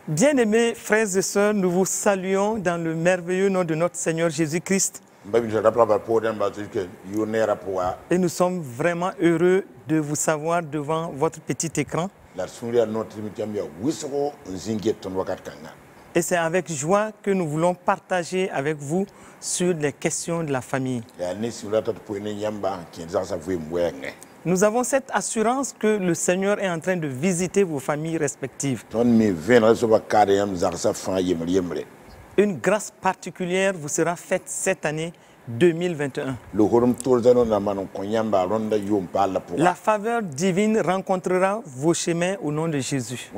Bien-aimés frères et sœurs, nous vous saluons dans le merveilleux nom de notre Seigneur Jésus-Christ. Et nous sommes vraiment heureux de vous savoir devant votre petit écran. Et c'est avec joie que nous voulons partager avec vous sur les questions de la famille. Nous avons cette assurance que le Seigneur est en train de visiter vos familles respectives. Une grâce particulière vous sera faite cette année 2021. La faveur divine rencontrera vos chemins au nom de Jésus.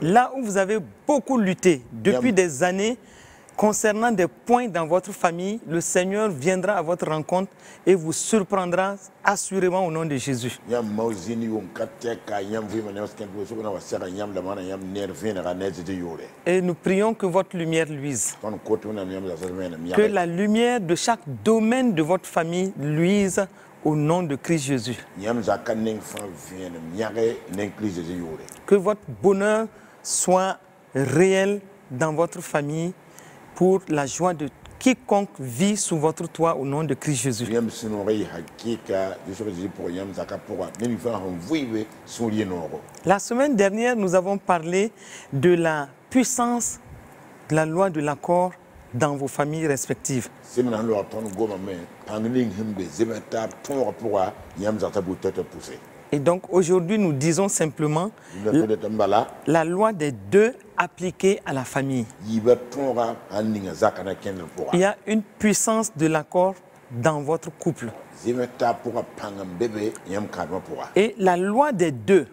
Là où vous avez beaucoup lutté depuis des années concernant des points dans votre famille, le Seigneur viendra à votre rencontre et vous surprendra assurément au nom de Jésus. Et nous prions que votre lumière luise. Que la lumière de chaque domaine de votre famille luise au nom de Christ Jésus. Que votre bonheur soit réel dans votre famille pour la joie de quiconque vit sous votre toit au nom de Christ Jésus. La semaine dernière, nous avons parlé de la puissance de la loi de l'accord dans vos familles respectives. Et donc aujourd'hui, nous disons simplement la loi des deux appliquée à la famille. Il y a une puissance de l'accord dans votre couple. Et la loi des deux,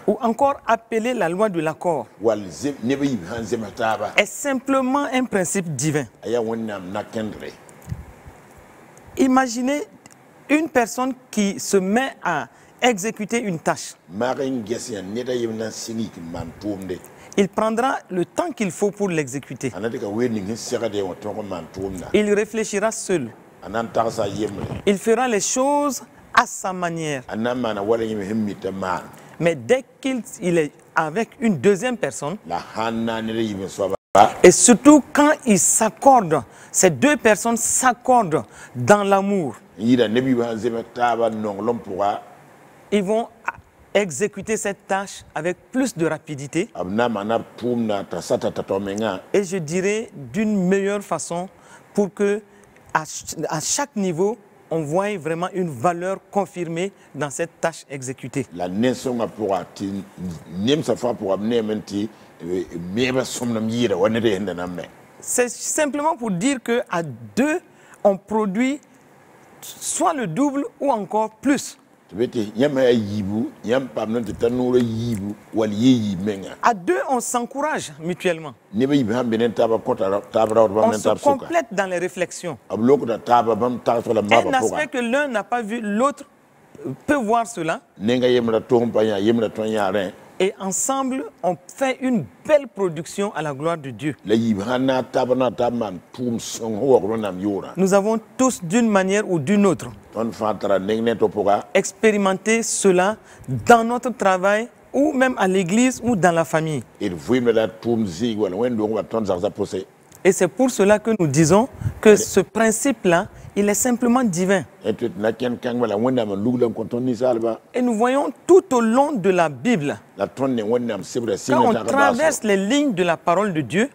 ou encore appelée la loi de l'accord, est simplement un principe divin. Imaginez une personne qui se met à exécuter une tâche. Il prendra le temps qu'il faut pour l'exécuter. Il réfléchira seul. Il fera les choses à sa manière. Mais dès qu'il est avec une deuxième personne, et surtout quand ils s'accordent, ces deux personnes s'accordent dans l'amour, ils vont exécuter cette tâche avec plus de rapidité. Et je dirais d'une meilleure façon pour que à chaque niveau, on voit vraiment une valeur confirmée dans cette tâche exécutée. C'est simplement pour dire qu'à deux, on produit soit le double ou encore plus. À deux, on s'encourage mutuellement. On se complète dans les réflexions. Un aspect que l'un n'a pas vu, l'autre peut voir cela. Et ensemble, on fait une belle production à la gloire de Dieu. Nous avons tous, d'une manière ou d'une autre, expérimenté cela dans notre travail ou même à l'église ou dans la famille. Et c'est pour cela que nous disons que ce principe-là, il est simplement divin. Et nous voyons tout au long de la Bible, quand on traverse les lignes de la parole de Dieu,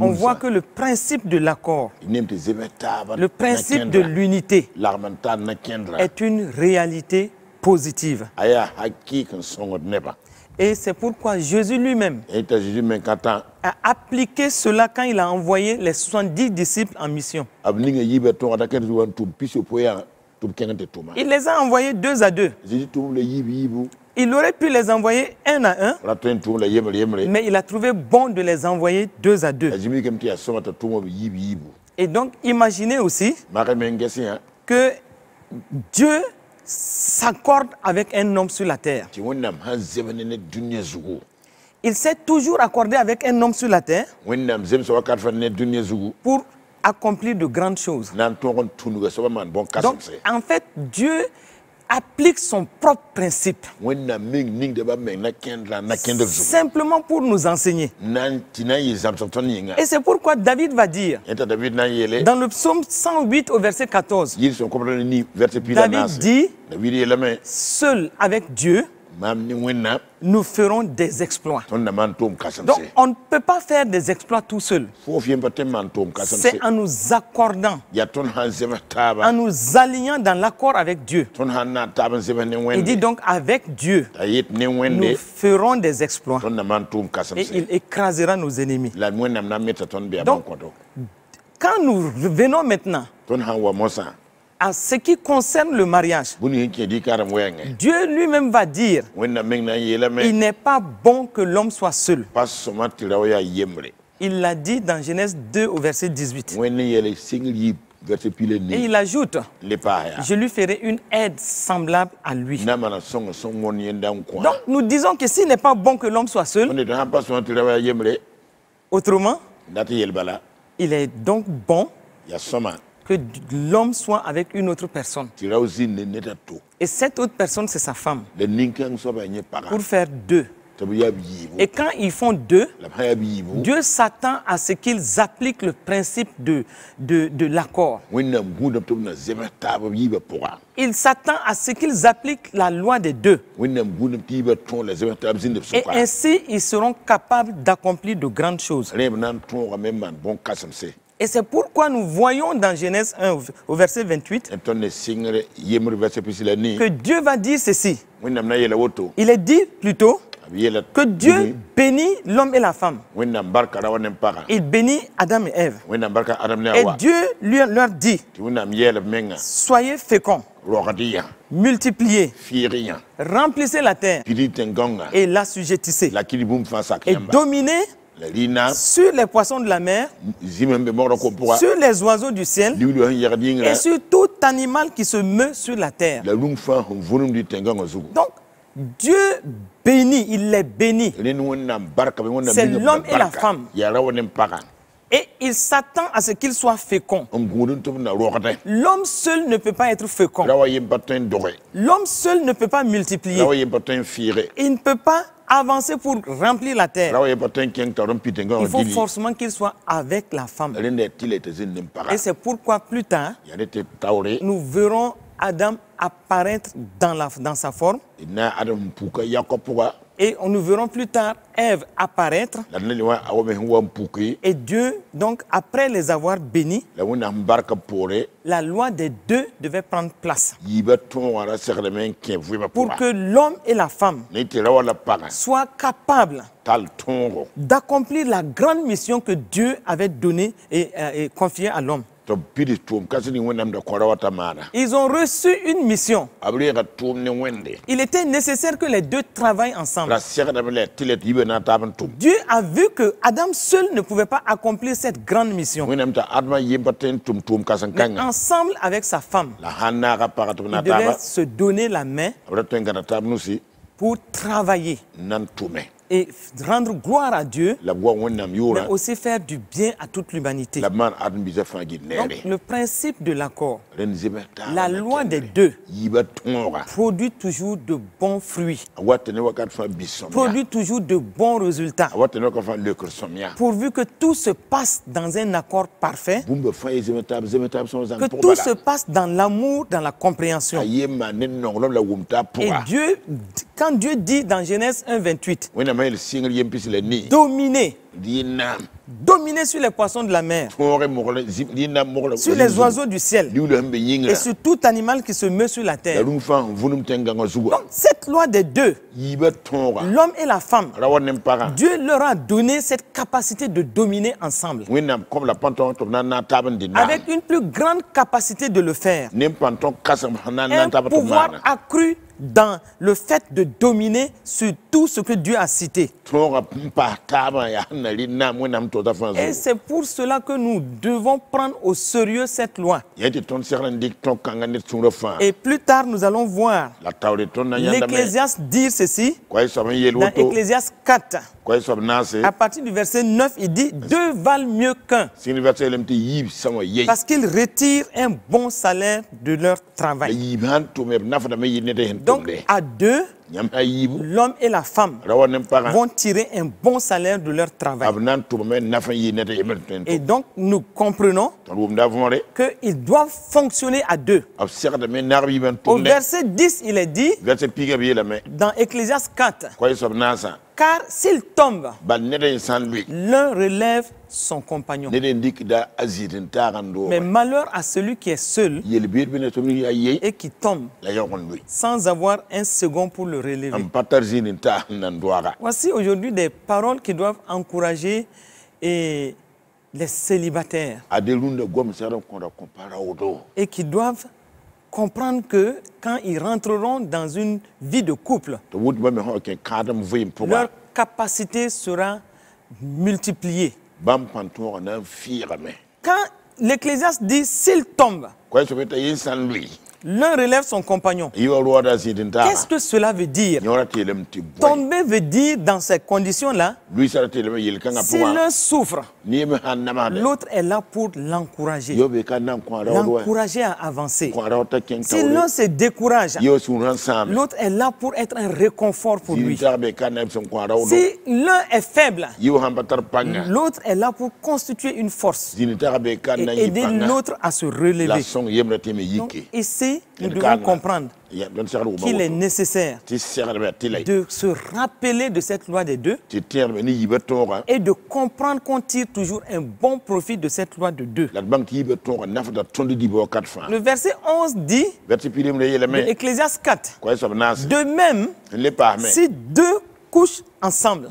on voit que le principe de l'accord, le principe de l'unité est une réalité positive. Et c'est pourquoi Jésus lui-même a appliqué cela quand il a envoyé les 70 disciples en mission. Il les a envoyés deux à deux. Il aurait pu les envoyer un à un, mais il a trouvé bon de les envoyer deux à deux. Et donc, imaginez aussi que Dieu s'accorde avec un homme sur la terre. Il s'est toujours accordé avec un homme sur la terre pour accomplir de grandes choses. Donc, en fait, Dieu applique son propre principe. Simplement pour nous enseigner. Et c'est pourquoi David va dire, dans le psaume 108 au verset 14, David dit, seul avec Dieu, nous ferons des exploits. Donc, on ne peut pas faire des exploits tout seul. C'est en nous accordant, en nous alignant dans l'accord avec Dieu. Il dit donc, avec Dieu, nous ferons des exploits. Et il écrasera nos ennemis. Donc, quand nous venons maintenant à ce qui concerne le mariage, Dieu lui-même va dire, il n'est pas bon que l'homme soit seul. Il l'a dit dans Genèse 2 au verset 18. Et il ajoute, je lui ferai une aide semblable à lui. Donc nous disons que s'il n'est pas bon que l'homme soit seul, autrement, il est donc bon que l'homme soit avec une autre personne. Et cette autre personne, c'est sa femme. Pour faire deux. Et quand ils font deux, Dieu s'attend à ce qu'ils appliquent le principe de l'accord. Il s'attend à ce qu'ils appliquent la loi des deux. Et ainsi, ils seront capables d'accomplir de grandes choses. Et c'est pourquoi nous voyons dans Genèse 1 au verset 28 que Dieu va dire ceci. Il est dit plutôt que Dieu bénit l'homme et la femme. Il bénit Adam et Ève. Et Dieu leur dit, soyez féconds, multipliez, remplissez la terre et l'assujettissez et dominez sur les poissons de la mer, sur les oiseaux du ciel et sur tout animal qui se meut sur la terre. Donc, Dieu bénit, il les bénit. C'est l'homme et la femme. Et il s'attend à ce qu'ils soient féconds. L'homme seul ne peut pas être fécond. L'homme seul ne peut pas multiplier. Il ne peut pas avancer pour remplir la terre. Il faut forcément qu'il soit avec la femme. Et c'est pourquoi plus tard, nous verrons Adam apparaître dans sa forme. Et nous verrons plus tard Ève apparaître. Et Dieu, donc, après les avoir bénis, la loi des deux devait prendre place. Pour que l'homme et la femme soient capables d'accomplir la grande mission que Dieu avait donnée et confiée à l'homme. Ils ont reçu une mission. Il était nécessaire que les deux travaillent ensemble. Dieu a vu que Adam seul ne pouvait pas accomplir cette grande mission. Mais ensemble avec sa femme, il devait se donner la main pour travailler et rendre gloire à Dieu, mais aussi faire du bien à toute l'humanité. Donc, le principe de l'accord, la loi des deux, produit toujours de bons fruits, produit toujours de bons résultats, pourvu que tout se passe dans un accord parfait, que tout se passe dans l'amour, dans la compréhension. Et Dieu, quand Dieu dit dans Genèse 1, 28, dominez sur les poissons de la mer, sur les oiseaux du ciel et sur tout animal qui se meut sur la terre. Donc cette loi des deux, l'homme et la femme, Dieu leur a donné cette capacité de dominer ensemble, avec une plus grande capacité de le faire, un pouvoir accru dans le fait de dominer sur tout ce que Dieu a cité. Et c'est pour cela que nous devons prendre au sérieux cette loi. Et plus tard, nous allons voir l'Ecclésiaste dire ceci dans Ecclésiaste 4. À partir du verset 9, il dit « Deux valent mieux qu'un ». Parce qu'ils retirent un bon salaire de leur travail. Donc, à deux, l'homme et la femme vont tirer un bon salaire de leur travail. Et donc, nous comprenons qu'ils doivent fonctionner à deux. Au verset 10, il est dit, dans Ecclésiaste 4, car s'il tombe, l'un relève son compagnon. Mais malheur à celui qui est seul et qui tombe sans avoir un second pour le relever. Voici aujourd'hui des paroles qui doivent encourager les célibataires et qui doivent comprendre que quand ils rentreront dans une vie de couple, leur capacité sera multipliée. Quand l'Ecclésiaste dit s'il tombe, l'un relève son compagnon. Qu'est-ce que cela veut dire? Tomber veut dire, dans ces conditions-là, si l'un souffre, l'autre est là pour l'encourager. L'encourager à avancer. Si l'un se décourage, l'autre est là pour être un réconfort pour lui. Si l'un est faible, l'autre est là pour constituer une force et aider l'autre à se relever. Donc, ici, nous devons comprendre qu'il est nécessaire de se rappeler de cette loi des deux et de comprendre qu'on tire toujours un bon profit de cette loi de deux. Le verset 11 dit, de Ecclésiaste 4, de même, si deux couchent ensemble,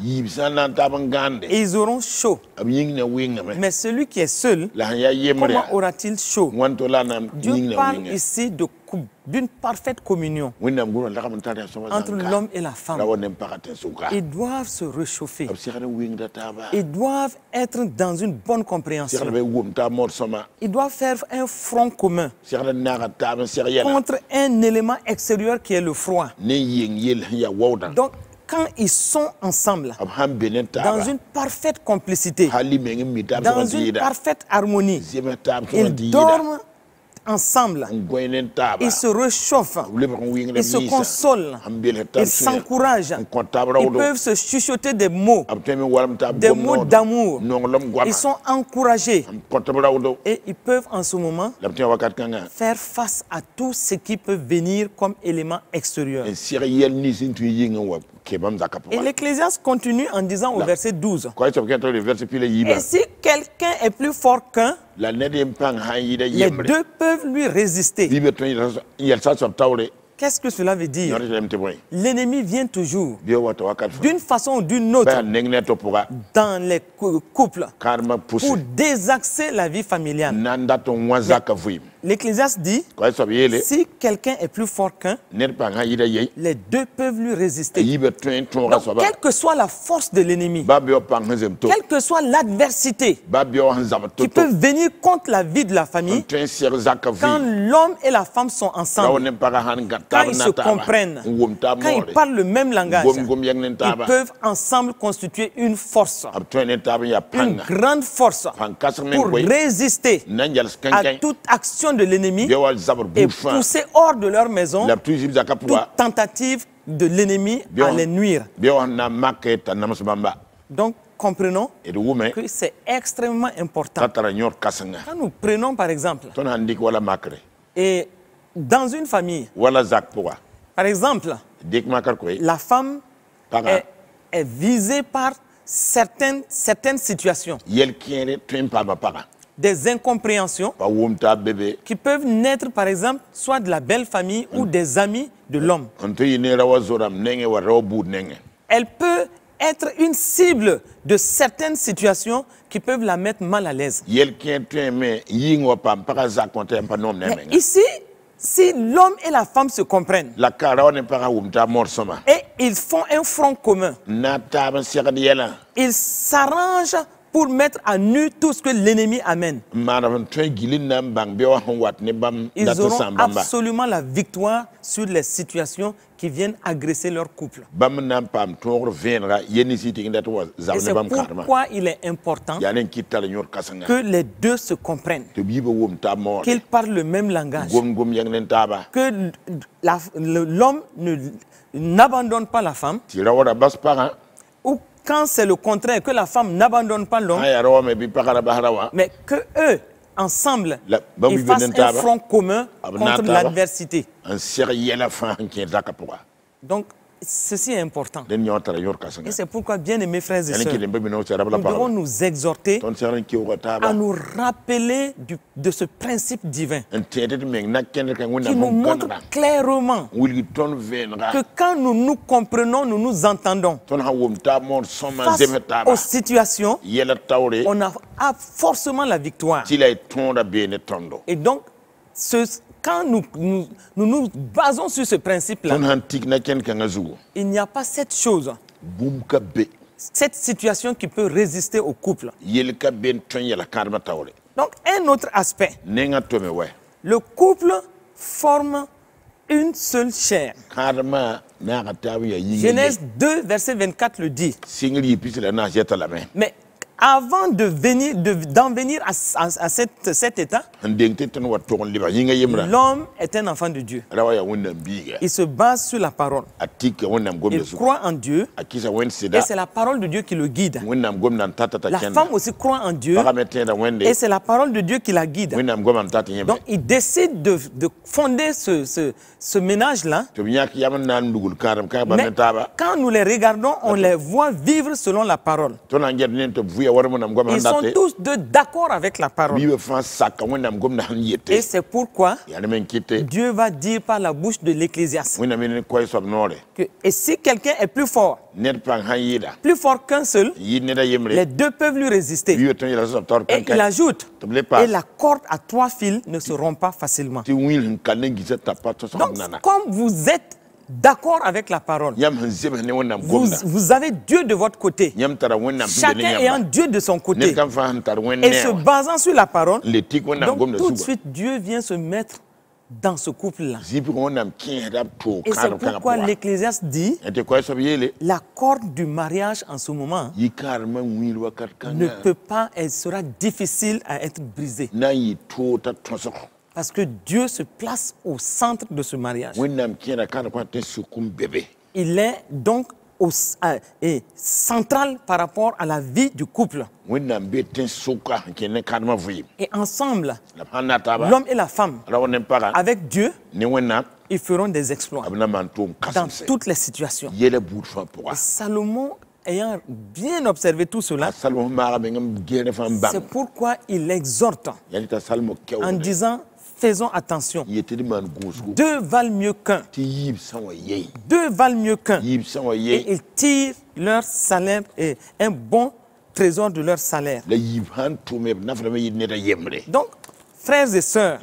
et ils auront chaud. Mais celui qui est seul, comment aura-t-il chaud? Dieu parle ici d'une parfaite communion entre l'homme et la femme. Ils doivent se réchauffer. Ils doivent être dans une bonne compréhension. Ils doivent faire un front commun contre un élément extérieur qui est le froid. Donc, quand ils sont ensemble, dans une parfaite complicité, dans une parfaite harmonie, ils dorment ensemble, ils se réchauffent, ils se consolent, ils s'encouragent, ils peuvent se chuchoter des mots d'amour, ils sont encouragés et ils peuvent en ce moment faire face à tout ce qui peut venir comme élément extérieur. Et l'Ecclésiaste continue en disant au verset 12, et si quelqu'un est plus fort qu'un, les deux peuvent lui résister. Qu'est-ce que cela veut dire? L'ennemi vient toujours, d'une façon ou d'une autre, dans les couples, pour désaxer la vie familiale. L'Ecclésiaste dit, si quelqu'un est plus fort qu'un, les deux peuvent lui résister. Donc, quelle que soit la force de l'ennemi, quelle que soit l'adversité qui peut venir contre la vie de la famille, quand l'homme et la femme sont ensemble, quand ils se comprennent, quand ils parlent le même langage, ils peuvent ensemble constituer une force, une grande force pour résister à toute action de l'ennemi et pousser hors de leur maison toute tentative de l'ennemi à les nuire. Donc, comprenons que c'est extrêmement important. Quand nous prenons par exemple, et dans une famille, par exemple, la femme est visée par certaines situations, des incompréhensions qui peuvent naître, par exemple, soit de la belle famille ou des amis de l'homme. Elle peut être une cible de certaines situations qui peuvent la mettre mal à l'aise. Mais ici, si l'homme et la femme se comprennent et ils font un front commun, ils s'arrangent pour mettre à nu tout ce que l'ennemi amène, ils auront absolument la victoire sur les situations qui viennent agresser leur couple. Et c'est pourquoi il est important que les deux se comprennent, qu'ils parlent le même langage, que l'homme n'abandonne pas la femme, ou quand c'est le contraire, que la femme n'abandonne pas l'homme, mais que eux, ensemble, ils fassent un front commun contre l'adversité. Donc, ceci est important. Et c'est pourquoi, bien aimés frères et sœurs, nous devons nous exhorter à nous rappeler de ce principe divin qui nous montre clairement que quand nous nous comprenons, nous nous entendons. Face aux situations, on a forcément la victoire. Et donc, quand nous basons sur ce principe-là, il n'y a pas cette chose, cette situation qui peut résister au couple. Donc, un autre aspect, le couple forme une seule chair. Genèse 2, verset 24 le dit. Mais avant d'en venir à cet état, l'homme est un enfant de Dieu. Il se base sur la parole. Il croit en Dieu. Et c'est la parole de Dieu qui le guide. La femme aussi croit en Dieu. Et c'est la parole de Dieu qui la guide. Donc il décide de fonder ce ménage-là. Mais quand nous les regardons, on les voit vivre selon la parole. Ils sont tous d'accord avec la parole. Et c'est pourquoi Dieu va dire par la bouche de l'Ecclésiaste que et si quelqu'un est plus fort qu'un seul, les deux peuvent lui résister. Et il ajoute, et la corde à 3 fils ne se rompt pas facilement. Donc, comme vous êtes d'accord avec la parole, vous avez Dieu de votre côté, chacun ayant Dieu de son côté, et se basant sur la parole, donc tout de suite Dieu vient se mettre dans ce couple-là. Et c'est pourquoi l'Ecclésiaste dit, la corde du mariage en ce moment ne peut pas, elle sera difficile à être brisée. Parce que Dieu se place au centre de ce mariage. Il est donc central par rapport à la vie du couple. Et ensemble, l'homme et la femme, avec Dieu, ils feront des exploits dans toutes les situations. Et Salomon, ayant bien observé tout cela, c'est pourquoi il exhorte en disant, faisons attention. 2 valent mieux qu'un. 2 valent mieux qu'un. Et ils tirent leur salaire et un bon trésor de leur salaire. Donc, frères et sœurs,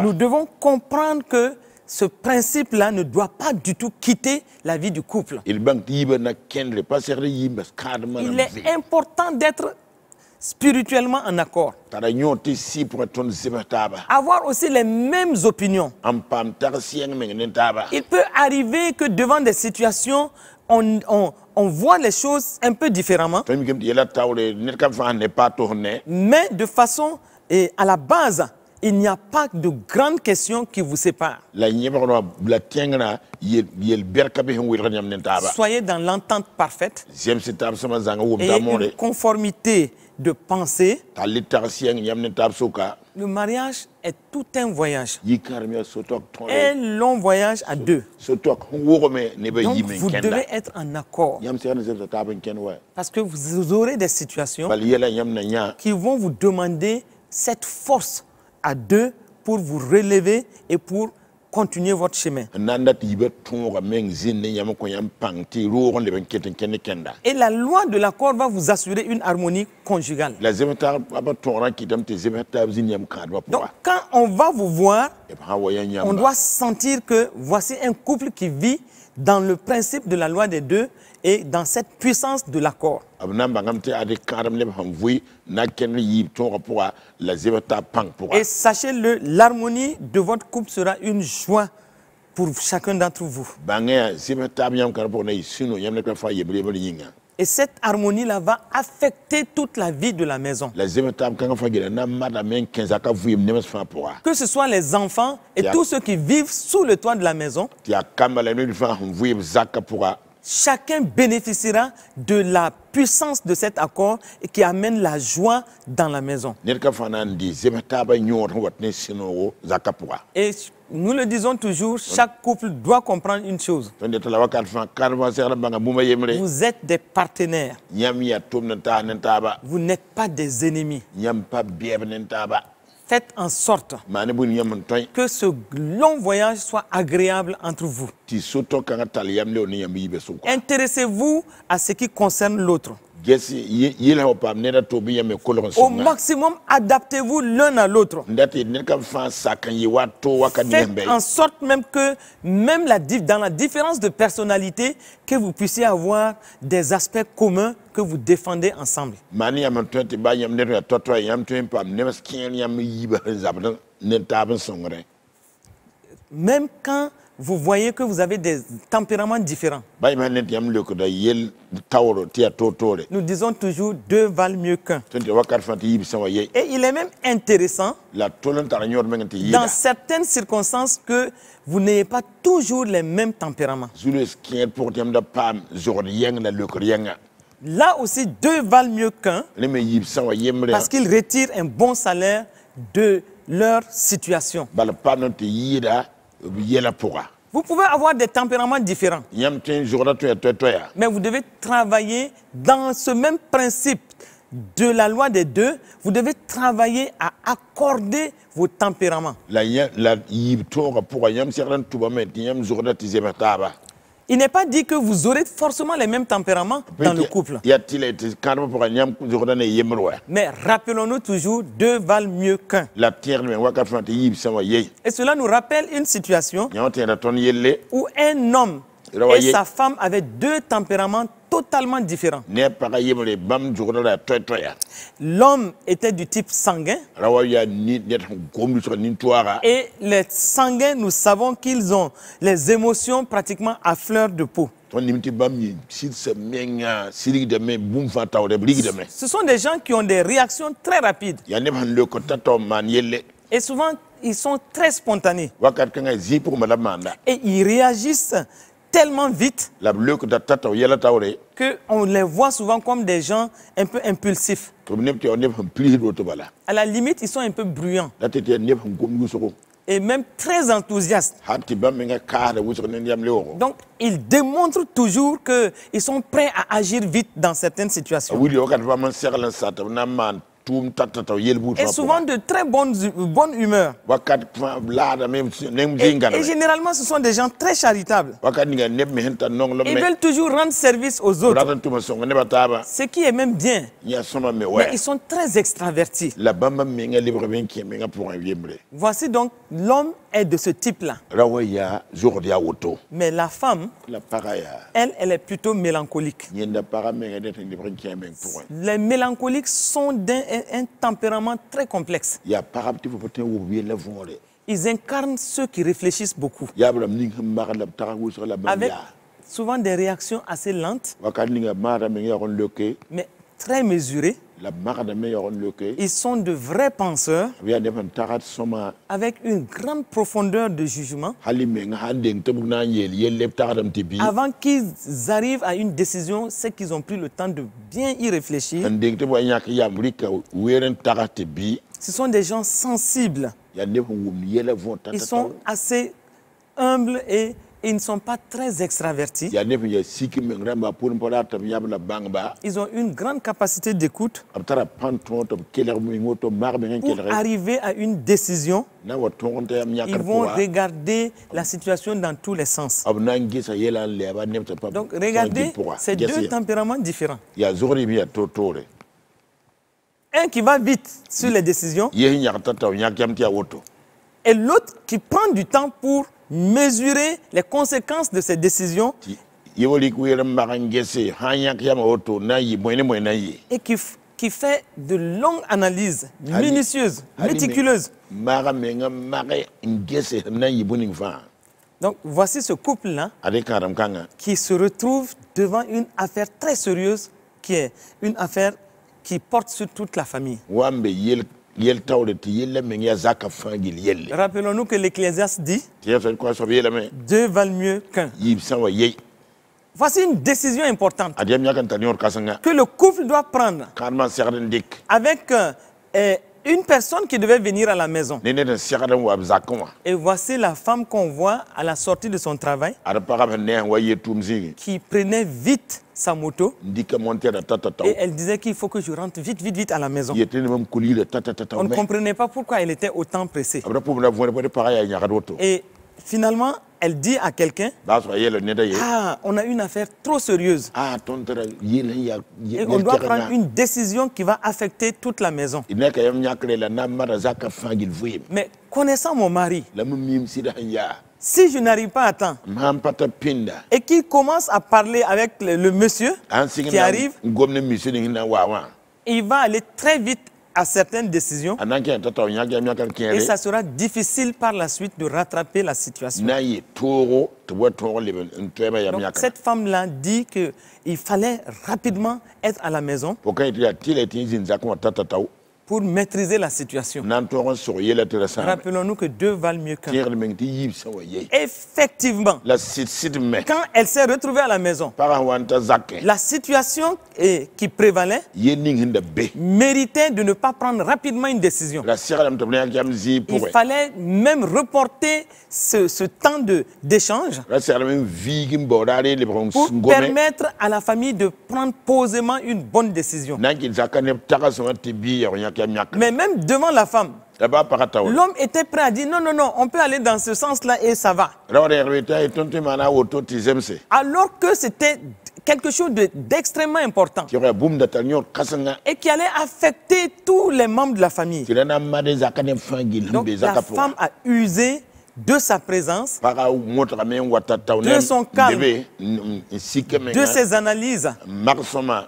nous devons comprendre que ce principe-là ne doit pas du tout quitter la vie du couple. Il est important d'être spirituellement en accord. Avoir aussi les mêmes opinions. Il peut arriver que devant des situations, on voit les choses un peu différemment. Mais de façon, à la base, il n'y a pas de grandes questions qui vous séparent. Soyez dans l'entente parfaite et une conformité de pensée. Le mariage est tout un voyage. Un long voyage à deux. Donc vous devez être en accord. Parce que vous aurez des situations qui vont vous demander cette force à deux pour vous relever et pour continuer votre chemin. Et la loi de l'accord va vous assurer une harmonie conjugale. Donc quand on va vous voir On doit sentir que voici un couple qui vit dans le principe de la loi des deux et dans cette puissance de l'accord. Et sachez-le, l'harmonie de votre couple sera une joie pour chacun d'entre vous. Et cette harmonie-là va affecter toute la vie de la maison. Que ce soit les enfants et tous ceux qui vivent sous le toit de la maison, chacun bénéficiera de la puissance de cet accord et qui amène la joie dans la maison. Et nous le disons toujours, chaque couple doit comprendre une chose. Vous êtes des partenaires. Vous n'êtes pas des ennemis. Faites en sorte que ce long voyage soit agréable entre vous. Intéressez-vous à ce qui concerne l'autre. Au maximum, adaptez-vous l'un à l'autre. Faites en sorte même que, dans la différence de personnalité, que vous puissiez avoir des aspects communs que vous défendez ensemble. Même quand vous voyez que vous avez des tempéraments différents. Nous disons toujours deux valent mieux qu'un. Et il est même intéressant, dans certaines circonstances, que vous n'ayez pas toujours les mêmes tempéraments. Là aussi, deux valent mieux qu'un, parce qu'ils retirent un bon salaire de leur situation. Vous pouvez avoir des tempéraments différents, mais vous devez travailler dans ce même principe de la loi des deux. Vous devez travailler à accorder vos tempéraments. Il n'est pas dit que vous aurez forcément les mêmes tempéraments dans le couple. Mais rappelons-nous toujours, deux valent mieux qu'un. Et cela nous rappelle une situation où un homme et sa femme avaient deux tempéraments totalement différents. L'homme était du type sanguin. Et les sanguins, nous savons qu'ils ont les émotions pratiquement à fleur de peau. Ce sont des gens qui ont des réactions très rapides. Et souvent, ils sont très spontanés. Et ils réagissent tellement vite qu'on les voit souvent comme des gens un peu impulsifs. À la limite, ils sont un peu bruyants. Et même très enthousiastes. Donc, ils démontrent toujours qu'ils sont prêts à agir vite dans certaines situations. Et souvent de très bonne humeur. Et généralement, ce sont des gens très charitables. Ils veulent toujours rendre service aux autres. Ce qui est même bien. Mais ils sont très extravertis. Voici donc, l'homme est de ce type-là. Mais la femme, elle est plutôt mélancolique. Les mélancoliques sont d'un tempérament très complexe. Ils incarnent ceux qui réfléchissent beaucoup, avec souvent des réactions assez lentes, mais très mesurées. Ils sont de vrais penseurs, avec une grande profondeur de jugement. Avant qu'ils arrivent à une décision, c'est qu'ils ont pris le temps de bien y réfléchir. Ce sont des gens sensibles. Ils sont assez humbles et ils ne sont pas très extravertis. Ils ont une grande capacité d'écoute pour arriver à une décision. Ils vont regarder la situation dans tous les sens. Donc regardez ces deux tempéraments différents. Un qui va vite sur les décisions, Et l'autre qui prend du temps pour mesurer les conséquences de ses décisions. Et qui fait de longues analyses, minutieuses, méticuleuses. Donc voici ce couple-là qui se retrouve devant une affaire très sérieuse, qui est une affaire qui porte sur toute la famille. Rappelons-nous que l'Ecclésiaste dit « Deux valent mieux qu'un ». Voici une décision importante que le couple doit prendre avec une personne qui devait venir à la maison. Et voici la femme qu'on voit à la sortie de son travail qui prenait vite sa moto et elle disait qu'il faut que je rentre vite à la maison. On ne comprenait pas pourquoi elle était autant pressée. Et finalement, elle dit à quelqu'un, on a une affaire trop sérieuse. Et on doit prendre une décision qui va affecter toute la maison. Mais connaissant mon mari, si je n'arrive pas à temps et qu'il commence à parler avec le monsieur qui arrive, il va aller très vite à certaines décisions et ça sera difficile par la suite de rattraper la situation. Donc, cette femme-là dit qu'il fallait rapidement être à la maison pour maîtriser la situation. Rappelons-nous que deux valent mieux qu'un. Effectivement, quand elle s'est retrouvée à la maison, la situation qui prévalait méritait de ne pas prendre rapidement une décision. Il fallait même reporter ce temps d'échange pour permettre à la famille de prendre posément une bonne décision. Mais même devant la femme, l'homme était prêt à dire non, on peut aller dans ce sens-là et ça va. Alors que c'était quelque chose d'extrêmement important et qui allait affecter tous les membres de la famille. Donc la femme a usé de sa présence, de son calme, de ses analyses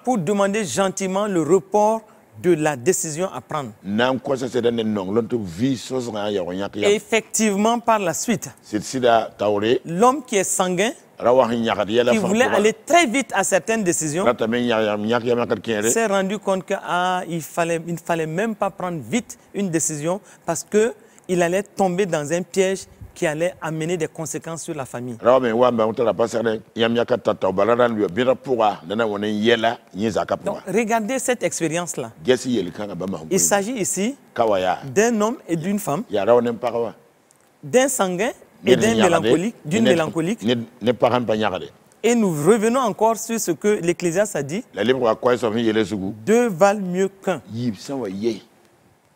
pour demander gentiment le report de la décision à prendre. Et effectivement, par la suite, l'homme qui est sanguin, qui voulait aller très vite à certaines décisions, s'est rendu compte qu'il ne fallait même pas prendre vite une décision parce qu'il allait tomber dans un piège qui allait amener des conséquences sur la famille. Donc, regardez cette expérience-là. Il s'agit ici d'un homme et d'une femme, d'un sanguin et d'une mélancolique. Et nous revenons encore sur ce que l'Ecclésiaste a dit. Deux valent mieux qu'un.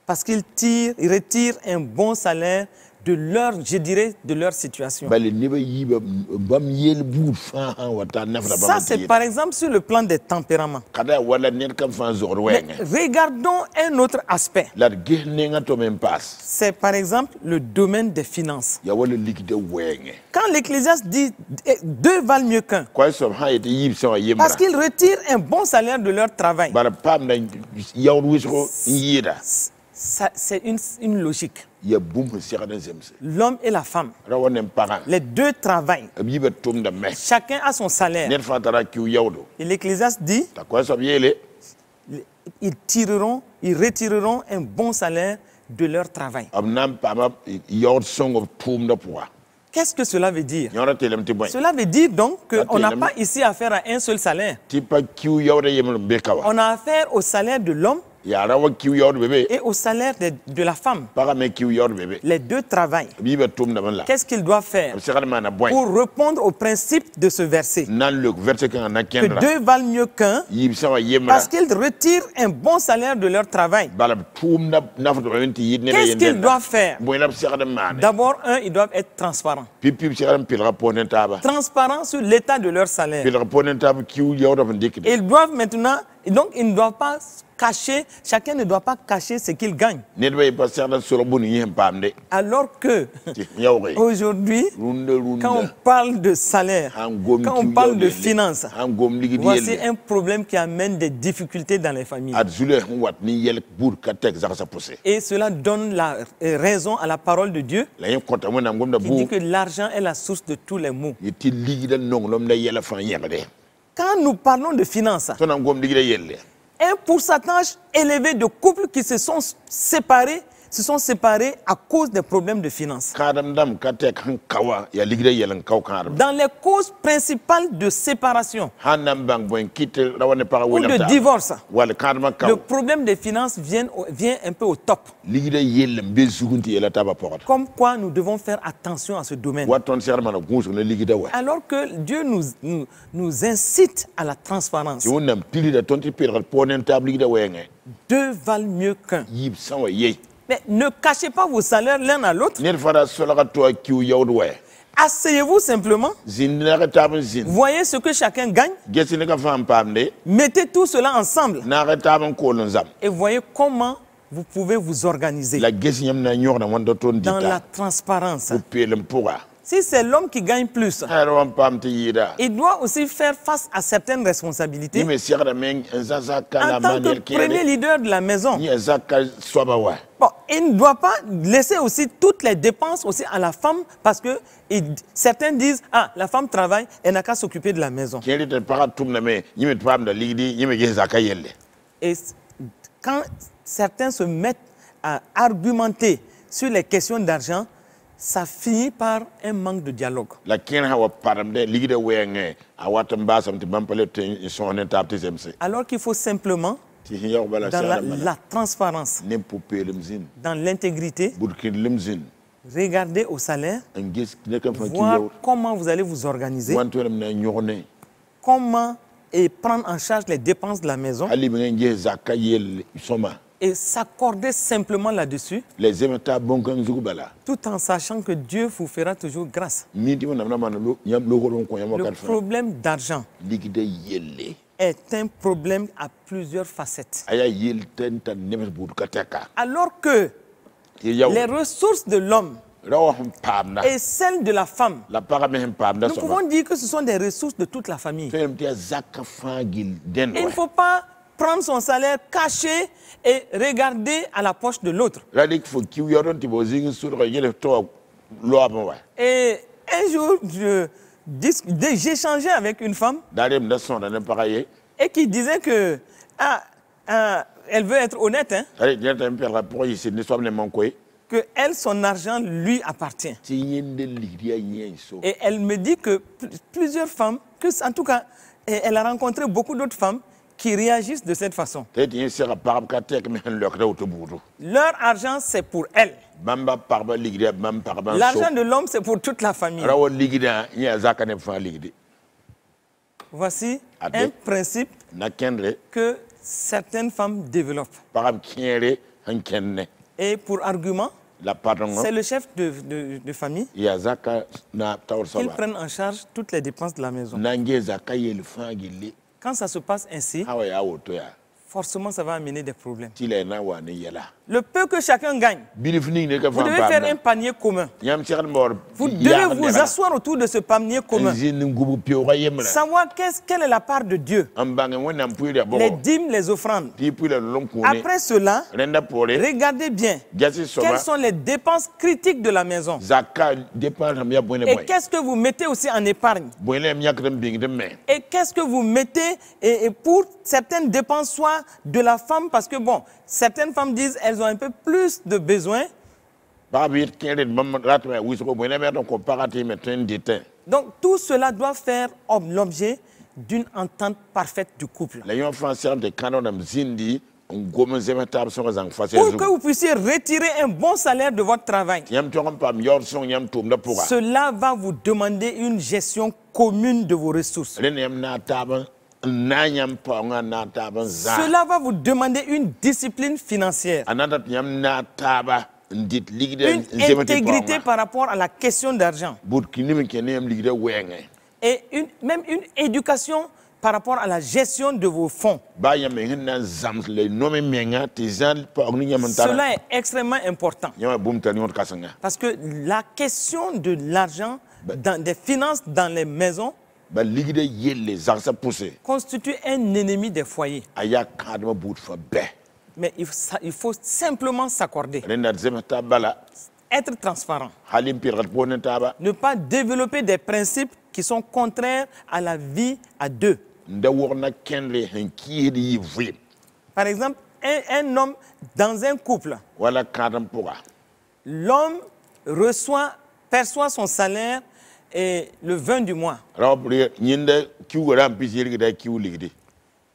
Parce qu'ils retirent un bon salaire de leur, je dirais, de leur situation. Ça, c'est par exemple sur le plan des tempéraments. Mais regardons un autre aspect. C'est par exemple le domaine des finances. Quand l'Ecclésiaste dit deux valent mieux qu'un, parce qu'ils retirent un bon salaire de leur travail. C'est une logique. L'homme et la femme, les deux travaillent. Chacun a son salaire. Et l'Ecclésiaste dit, ils retireront un bon salaire de leur travail. Qu'est-ce que cela veut dire? Cela veut dire donc qu'on n'a pas ici affaire à un seul salaire. On a affaire au salaire de l'homme et au salaire de la femme. Les deux travaillent. Qu'est-ce qu'ils doivent faire pour répondre au principe de ce verset? Que deux valent mieux qu'un, parce qu'ils retirent un bon salaire de leur travail. Qu'est-ce qu'ils doivent faire? D'abord, ils doivent être transparents. Transparents sur l'état de leur salaire. Ils doivent maintenant, donc ils ne doivent pas cacher, chacun ne doit pas cacher ce qu'il gagne. Alors que aujourd'hui, quand on parle de salaire, quand on parle de finances, voici un problème qui amène des difficultés dans les familles. Et cela donne la raison à la parole de Dieu qui dit que l'argent est la source de tous les maux. Quand nous parlons de finances, un pourcentage élevé de couples qui se sont séparés à cause des problèmes de finances. Dans les causes principales de séparation ou de divorce, le problème des finances vient un peu au top. Comme quoi nous devons faire attention à ce domaine. Alors que Dieu nous incite à la transparence. Deux valent mieux qu'un. Mais ne cachez pas vos salaires l'un à l'autre. Asseyez-vous simplement. Voyez ce que chacun gagne. Mettez tout cela ensemble. Et voyez comment vous pouvez vous organiser. Dans la transparence. Si c'est l'homme qui gagne plus, il doit aussi faire face à certaines responsabilités. En tant que premier leader de la maison, bon, il ne doit pas laisser aussi toutes les dépenses aussi à la femme parce que certains disent, ah, la femme travaille, elle n'a qu'à s'occuper de la maison. Et quand certains se mettent à argumenter sur les questions d'argent, ça finit par un manque de dialogue. Alors qu'il faut simplement, dans la transparence, dans l'intégrité, regarder au salaire, voir comment vous allez vous organiser, comment prendre en charge les dépenses de la maison, et s'accorder simplement là-dessus, tout en sachant que Dieu vous fera toujours grâce. Le problème d'argent est un problème à plusieurs facettes. Alors que les ressources de l'homme et celles de la femme, nous pouvons dire que ce sont des ressources de toute la famille. Et il ne faut pas prendre son salaire, caché et regarder à la poche de l'autre. Et un jour, j'échangeais avec une femme et qui disait que elle veut être honnête, hein, que elle, son argent lui appartient. Et elle me dit que plusieurs femmes, en tout cas, elle a rencontré beaucoup d'autres femmes qui réagissent de cette façon. Leur argent, c'est pour elles. L'argent de l'homme, c'est pour toute la famille. Voici un principe que certaines femmes développent. Et pour argument, c'est le chef de famille qui prenne en charge toutes les dépenses de la maison. Quand ça se passe ainsi, forcément ça va amener des problèmes. Le peu que chacun gagne, vous devez faire un panier commun. Vous devez vous asseoir autour de ce panier commun. Savoir quelle est la part de Dieu. Les dîmes, les offrandes. Après cela, regardez bien quelles sont les dépenses critiques de la maison. Et qu'est-ce que vous mettez aussi en épargne. Et qu'est-ce que vous mettez pour certaines dépenses, soit de la femme, parce que bon, certaines femmes disent elles ont un peu plus de besoins. Donc tout cela doit faire l'objet d'une entente parfaite du couple. Pour que vous puissiez retirer un bon salaire de votre travail, cela va vous demander une gestion commune de vos ressources. Cela va vous demander une discipline financière, une intégrité par rapport à la question d'argent et même une éducation par rapport à la gestion de vos fonds. Cela est extrêmement important. Parce que la question de l'argent, des finances dans les maisons, constitue un ennemi des foyers. Mais il faut simplement s'accorder. Être transparent. Ne pas développer des principes qui sont contraires à la vie à deux. Par exemple, un homme dans un couple, l'homme perçoit son salaire le 20 du mois.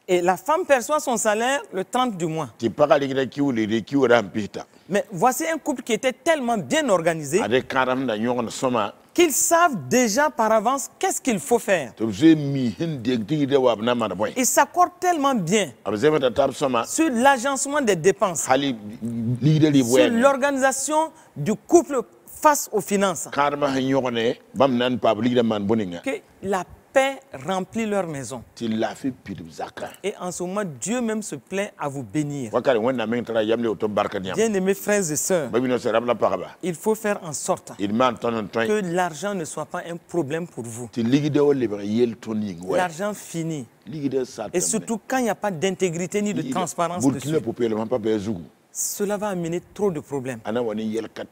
Et la femme perçoit son salaire le 30 du mois. Mais voici un couple qui était tellement bien organisé qu'ils savent déjà par avance qu'est-ce qu'il faut faire. Ils s'accordent tellement bien sur l'agencement des dépenses, sur l'organisation du couple face aux finances, que la paix remplit leur maison. Et en ce moment, Dieu même se plaît à vous bénir. Bien-aimés frères et sœurs, il faut faire en sorte que l'argent ne soit pas un problème pour vous. L'argent finit. Et surtout quand il n'y a pas d'intégrité ni de transparence dessus. Cela va amener trop de problèmes.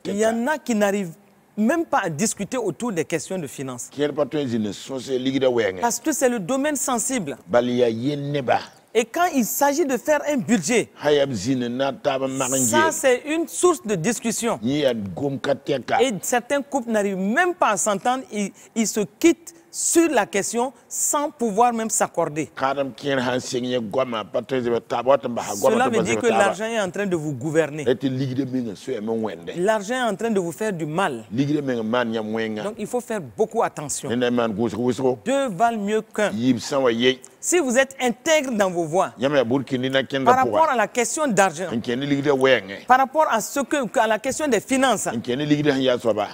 Il y en a qui n'arrivent même pas à discuter autour des questions de finances. Parce que c'est le domaine sensible. Et quand il s'agit de faire un budget, ça c'est une source de discussion. Et certains couples n'arrivent même pas à s'entendre, ils se quittent sur la question sans pouvoir même s'accorder. Cela veut dire que l'argent est en train de vous gouverner. L'argent est en train de vous faire du mal. Donc il faut faire beaucoup attention. Deux valent mieux qu'un. Si vous êtes intègre dans vos voies, par rapport à la question d'argent, par rapport à la question des finances,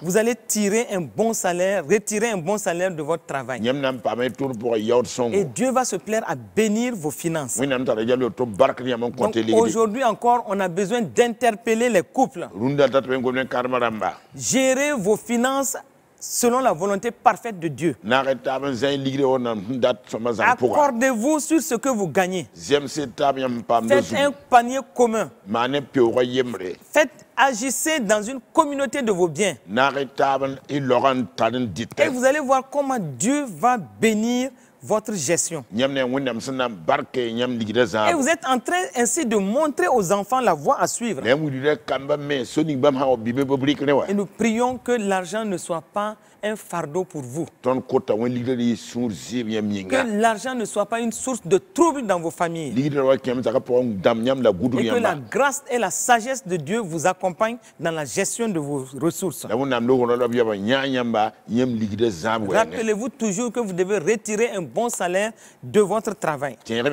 vous allez tirer un bon salaire, retirer un bon salaire de votre travail. Et Dieu va se plaire à bénir vos finances. Aujourd'hui encore, on a besoin d'interpeller les couples. Gérer vos finances selon la volonté parfaite de Dieu. Accordez-vous sur ce que vous gagnez. Faites un panier commun. Agissez dans une communauté de vos biens. Et vous allez voir comment Dieu va bénir votre gestion. Et vous êtes en train ainsi de montrer aux enfants la voie à suivre. Et nous prions que l'argent ne soit pas un fardeau pour vous. Que l'argent ne soit pas une source de trouble dans vos familles. Et que la grâce et la sagesse de Dieu vous accompagnent dans la gestion de vos ressources. Rappelez-vous toujours que vous devez retirer un bon salaire de votre travail. Un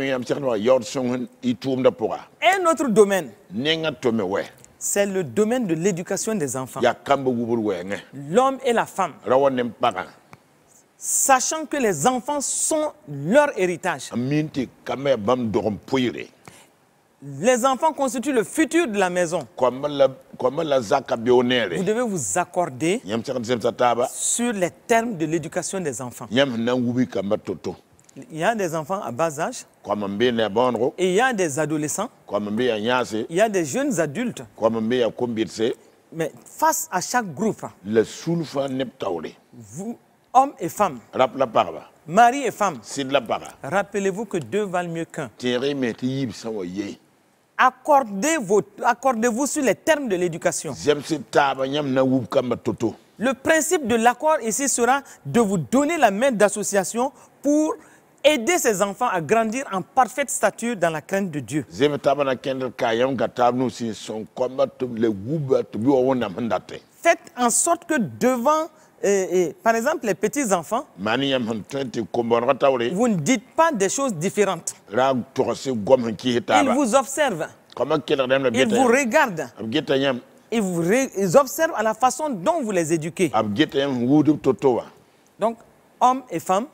autre domaine, c'est le domaine de l'éducation des enfants. L'homme et la femme, sachant que les enfants sont leur héritage. Les enfants constituent le futur de la maison. Vous devez vous accorder sur les termes de l'éducation des enfants. Il y a des enfants à bas âge, et il y a des adolescents, il y a des jeunes adultes. Mais face à chaque groupe, vous, hommes et femmes, mari et femme, rappelez-vous que deux valent mieux qu'un. Accordez-vous sur les termes de l'éducation. Le principe de l'accord ici sera de vous donner la main d'association pour aider ces enfants à grandir en parfaite stature dans la crainte de Dieu. Faites en sorte que devant, par exemple, les petits-enfants, vous ne dites pas des choses différentes. Ils vous observent. Ils vous regardent. Ils observent à la façon dont vous les éduquez. Donc, hommes et femmes,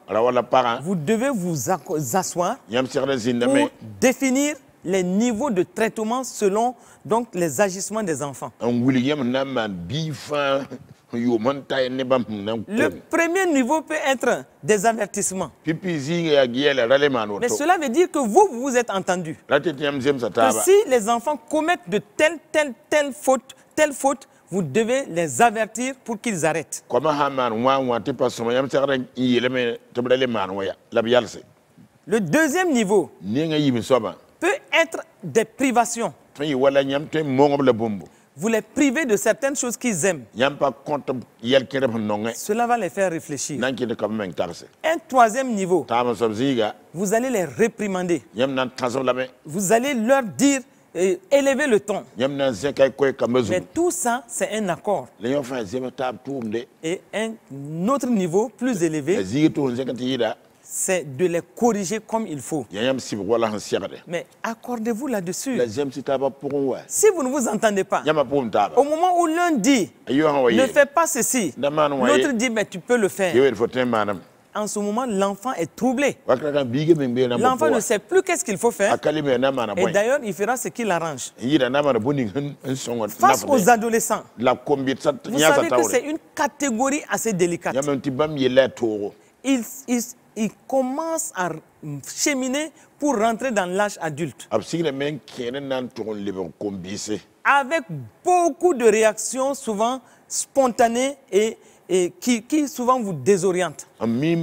vous devez vous asseoir pour définir les niveaux de traitement selon donc, les agissements des enfants. Le premier niveau peut être des avertissements. Mais cela veut dire que vous êtes entendus. Que si les enfants commettent de telle faute, vous devez les avertir pour qu'ils arrêtent. Le deuxième niveau peut être des privations. Vous les privez de certaines choses qu'ils aiment. Cela va les faire réfléchir. Un troisième niveau, vous allez les réprimander. Vous allez leur dire, élever le ton. Mais tout ça, c'est un accord. Et un autre niveau plus élevé, c'est de les corriger comme il faut. Mais accordez-vous là-dessus. Si vous ne vous entendez pas, au moment où l'un dit, ne fais pas ceci, l'autre dit, mais tu peux le faire. En ce moment, l'enfant est troublé. L'enfant ne sait plus qu'est-ce qu'il faut faire. Et d'ailleurs, il fera ce qu'il arrange. Face aux adolescents, vous savez que c'est une catégorie assez délicate. Ils commencent à cheminer pour rentrer dans l'âge adulte. Avec beaucoup de réactions souvent spontanées et qui souvent vous désorientent. Mais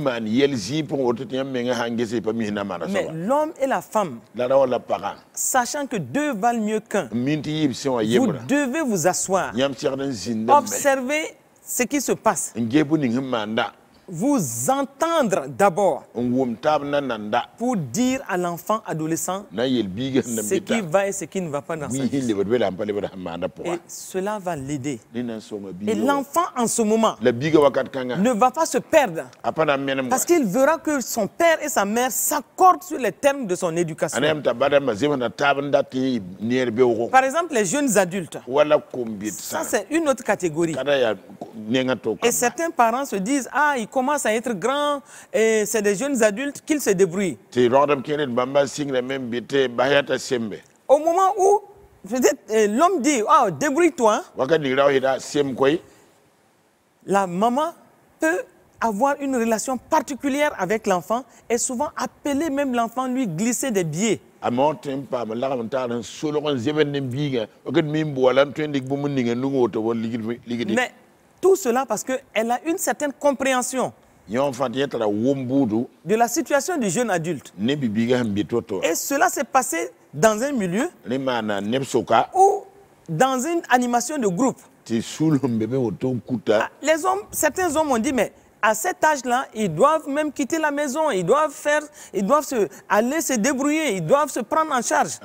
l'homme et la femme, sachant que deux valent mieux qu'un, vous devez vous asseoir, observer ce qui se passe. Vous entendre d'abord pour dire à l'enfant adolescent ce qui va et ce qui ne va pas dans sa vie. Et cela va l'aider. Et l'enfant en ce moment ne va pas se perdre parce qu'il verra que son père et sa mère s'accordent sur les termes de son éducation. Par exemple, les jeunes adultes, ça c'est une autre catégorie. Et certains parents se disent, ah, ils commencent à être grands et c'est des jeunes adultes qu'ils se débrouillent. Au moment où l'homme dit, ah, débrouille-toi, la maman peut avoir une relation particulière avec l'enfant et souvent appeler même l'enfant, lui glisser des billets. Mais tout cela parce qu'elle a une certaine compréhension de la situation du jeune adulte. Et cela s'est passé dans un milieu ou dans une animation de groupe. Certains hommes ont dit, mais à cet âge-là, ils doivent même quitter la maison, ils doivent aller se débrouiller, ils doivent se prendre en charge.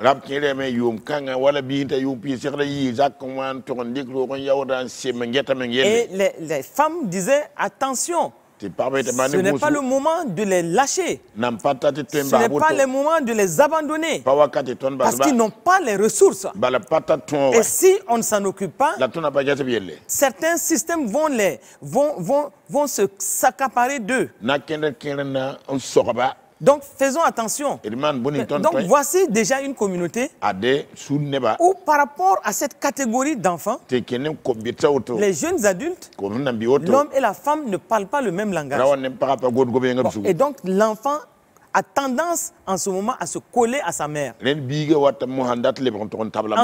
Et les femmes disaient, attention, ce n'est pas le moment de les lâcher. Ce n'est pas le moment de les abandonner. Parce qu'ils n'ont pas les ressources. Et si on ne s'en occupe pas, certains systèmes vont s'accaparer d'eux. Donc faisons attention. Donc voici déjà une communauté où par rapport à cette catégorie d'enfants, les jeunes adultes, l'homme et la femme ne parlent pas le même langage. Et donc l'enfant a tendance en ce moment à se coller à sa mère. En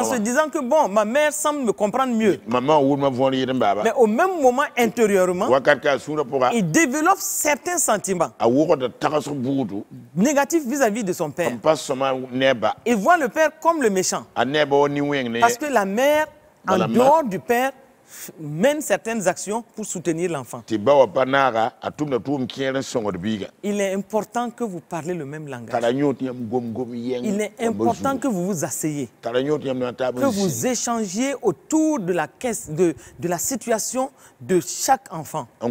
se disant que bon, ma mère semble me comprendre mieux. Mais au même moment, intérieurement, il développe certains sentiments négatifs vis-à-vis de son père. Il voit le père comme le méchant. Parce que la mère, en dehors du père, mène certaines actions pour soutenir l'enfant. Il est important que vous parlez le même langage. Il est important que vous vous asseyez, que vous échangiez autour de la situation de chaque enfant. Vous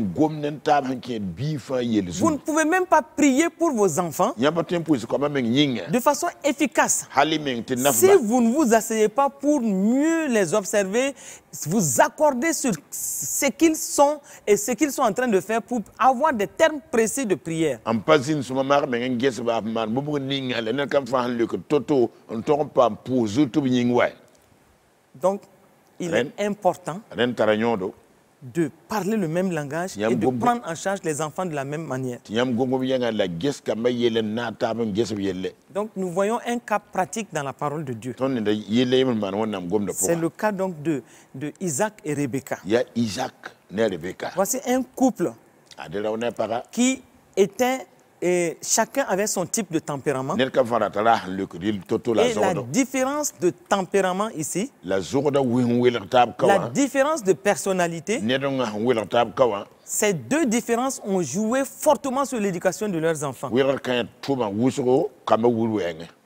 ne pouvez même pas prier pour vos enfants de façon efficace si vous ne vous asseyez pas pour mieux les observer, vous accorder sur ce qu'ils sont et ce qu'ils sont en train de faire pour avoir des termes précis de prière. Donc, il est important de parler le même langage et de prendre en charge les enfants de la même manière. Donc nous voyons un cas pratique dans la parole de Dieu. C'est le cas donc de Isaac et Rebecca. Voici un couple qui était... Et chacun avait son type de tempérament. Et la différence de tempérament ici, la différence de personnalité, ces deux différences ont joué fortement sur l'éducation de leurs enfants.